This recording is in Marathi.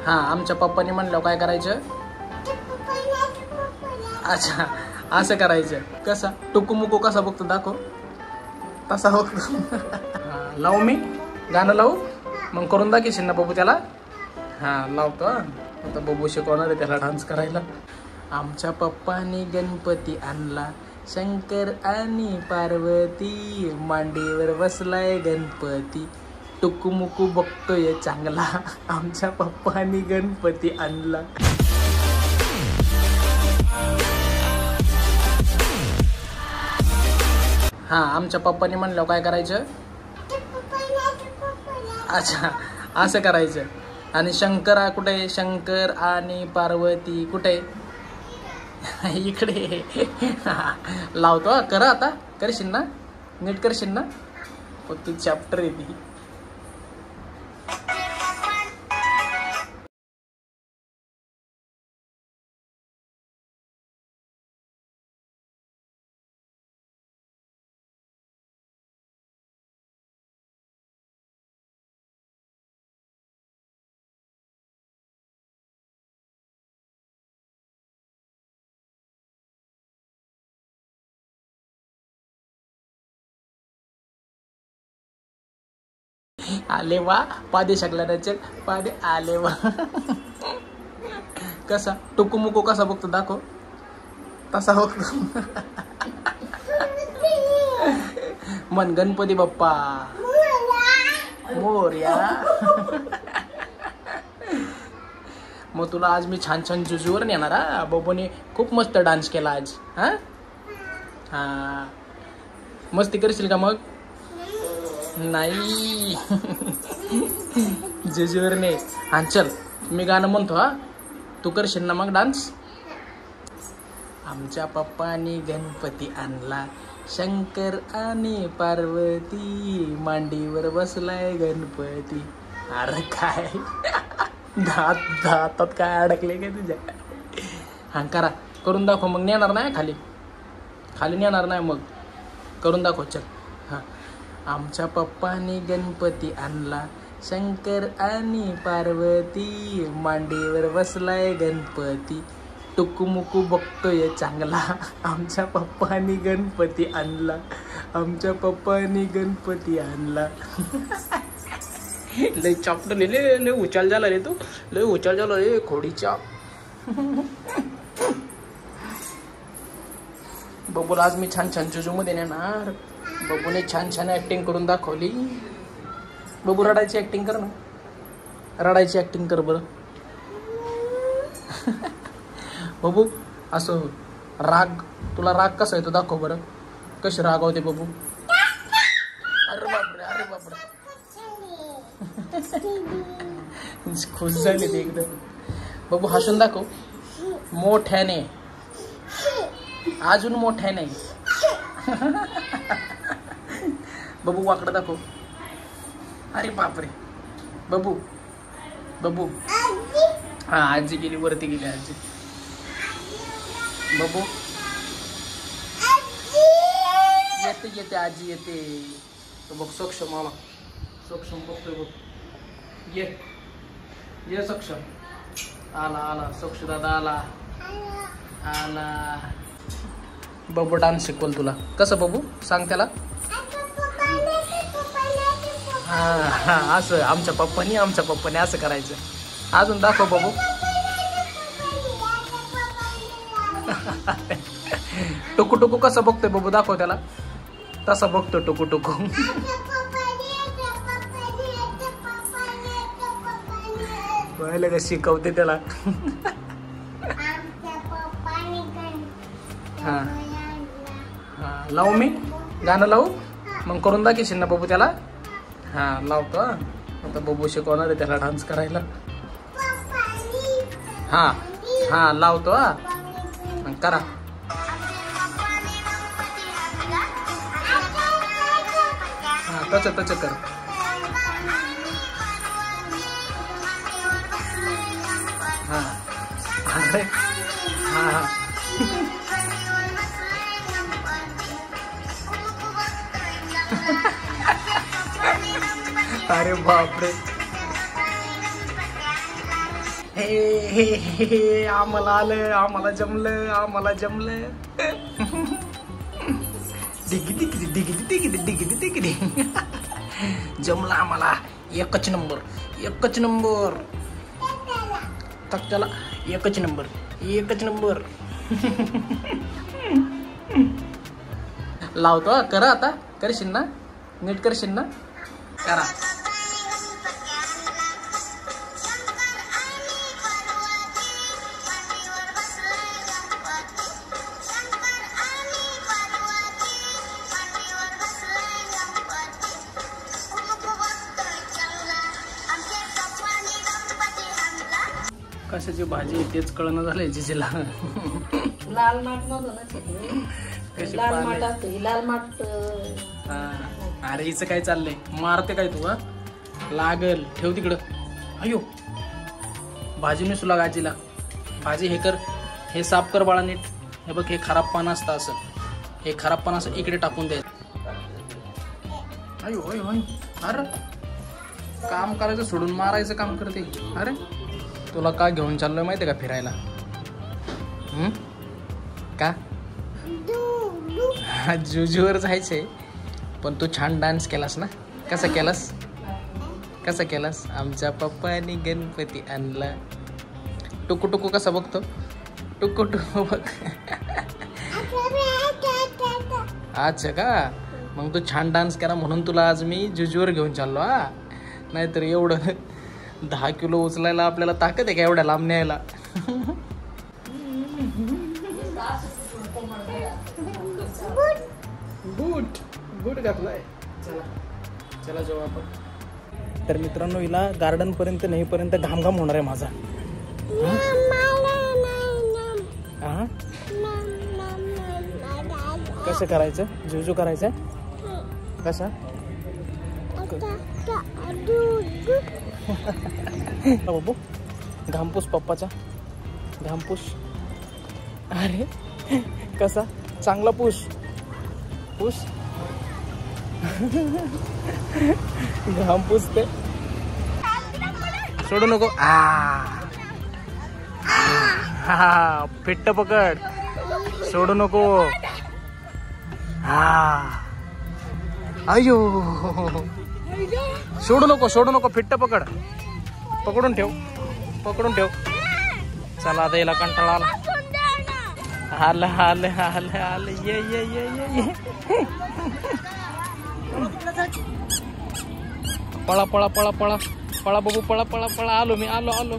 हां आमच्या पप्पानी म्हणलं काय करायचं. अच्छा असं करायचं. कसा टुकूमुकू कसा बघतो दाखव. तसा बघतो. हां लावू मी गाणं लावू मग करून दाखवशील ना बबू त्याला. हां लावतो. आता बबू शिकवणार आहे त्याला डान्स करायला. आमच्या पप्पानी गणपती आणला शंकर आणि पार्वती मांडीवर बसलाय गणपती टुकूमुकू बघतोय चांगला आमच्या पप्पानी गणपती आणला. हां आमच्या पप्पानी म्हणलं काय करायचं. अच्छा असं करायचं. आणि शंकर कुठे. शंकर आणि पार्वती कुठे. इकडे. लावतो करा आता करशील ना नीट करशील ना. तू चॅप्टर आहे ती. आले वा पादे शकला चल पादे आले वा. कसा टुकूमुकू कसा बघतो दाखव. तसा बघतो. मन गणपती बाप्पा मोरया. मग तुला आज मी छान छान जुजूवर नेणार. हा बबूने खूप मस्त डान्स केला आज. हा हा मस्ती करशील का मग. नाही जेजूवर नाही. हा चल मी गाणं म्हणतो. हा तू करशील ना मग डान्स. आमच्या पप्पानी गणपती आणला शंकर आणि पार्वती मांडीवर बसलाय गणपती. अरे काय दातात काय अडकले काय तुझ्या. हा करा करून दाखव मग. नेणार नाही खाली खाली नेणार नाही मग करून दाखव चल. हां आमच्या पप्पानी गणपती आणला शंकर आणि पार्वती मांडीवर बसलाय गणपती टुकूमुकू बघतोय चांगला आमच्या पप्पानी गणपती आणला. आमच्या पप्पानी गणपती आणला. लय चॉप्टर लय उचाल झाला रे तू. लय उचाल झाला रे खोडीच्या. बबूला आज मी छान छान जुजूमध्ये नेणार. बबूने छान छान ॲक्टिंग करून दाखवली. बबू रडायची ॲक्टिंग कर ना. रडायची ॲक्टिंग कर बरं. बबू असं राग तुला राग कसा येतो दाखव बरं. कशी रागवते बबू. अरे बापरे अरे बापरे. खुश झाली ते एकदम. बबू हसून दाखव मोठ्याने. अजून मोठ्याने. बबू वाकडं दाखव. अरे बापरे बबू बबू. हा आजी गेली वरती गेली आजी. बबू येते येते आजी येते. बघ सक्षम मामा सक्षम बघतोय बघ. ये सक्षम आला आला. सक्ष दादा आला आला. बबू डान्स शिकवल तुला. कसं बबू सांग त्याला. हां हां असं आमच्या पप्पानी असं करायचं. अजून दाखव बबू. टुकू टुकू कसं बघतोय बबू दाखव त्याला. तसा बघतो टुकू टुकू. बघायला का शिकवते त्याला. हां हां लावू मी गाणं लावू मग करून दाखवशील ना बबू त्याला. हां लावतो. आता बबू शिकवणार आहे त्याला डान्स करायला. हां हां लावतो. हां करा. हां तच कर. हां अरे हां हां. अरे बापरे हे हे हे आम्हाला आलं, आम्हाला जमलं, आम्हाला जमलं. डिगिटी डिगिटी डिगिटी डिगिटी डिगिटी जमलं आम्हाला. एकच नंबर, एकच नंबर. तक चला, एकच नंबर, एकच नंबर. लावतो करा आता. करशील ना, नीट करशील ना, करा. कशाची भाजी तेच कळणं झालंय जिजीला. लाल माठ नव्हतं ना, लाल माठ असतं, लाल माठ. अरे हिचं काय चाललंय, मारते काय तू? लागल, ठेव तिकडं. अयो, भाजी मी सुला गाजीला. भाजी हे कर, हे साफ कर बाळा नीट. हे बघ, हे खराब पान असतं असं, हे खराब पान असं इकडे टाकून द्यायचं. अयो अयो अयो, अरे काम करायचं सोडून मारायचं काम करते. अरे तुला का घेऊन चाललोय माहितीये का फिरायला? का? जुजूवर जायचंय. पण तू छान डान्स केलास ना. कसा केलास, कसा केलास? आमच्या पप्पानी गणपती आणला. टुकू टुकू कसा बघतो? टुकू टुकू बघ. अच्छा का? मग तू छान डान्स केला म्हणून तुला आज मी जुजूवर घेऊन चाललो. हा, नाहीतर एवढं 10 किलो उचलायला आपल्याला ताकद आहे का एवढ्या लांब न्यायला? बूट बूट घातलाय. चला चला जाऊ आपण. तर मित्रांनो, हिला गार्डन पर्यंत नेईपर्यंत घामघाम होणार आहे माझा. कसं करायचं? जुजू करायचं कसा? बाबू घामपूस पप्पाचा, घामपूस. अरे कसा? चांगला पूस पूस. घामपूस ते सोडू नको. हा, फिट्ट पकड, सोडू नको. अयो, सोडू नको, सोडू नको, फिट्ट पकड. पकडून ठेव, पकडून ठेव. चला आता याला कंटाळा आला. आलं आलं आलं आलं, ये ये ये ये ये. पळा पळा पळा पळा पळा बाबू, पळा पळा पळा. आलो मी, आलो आलो.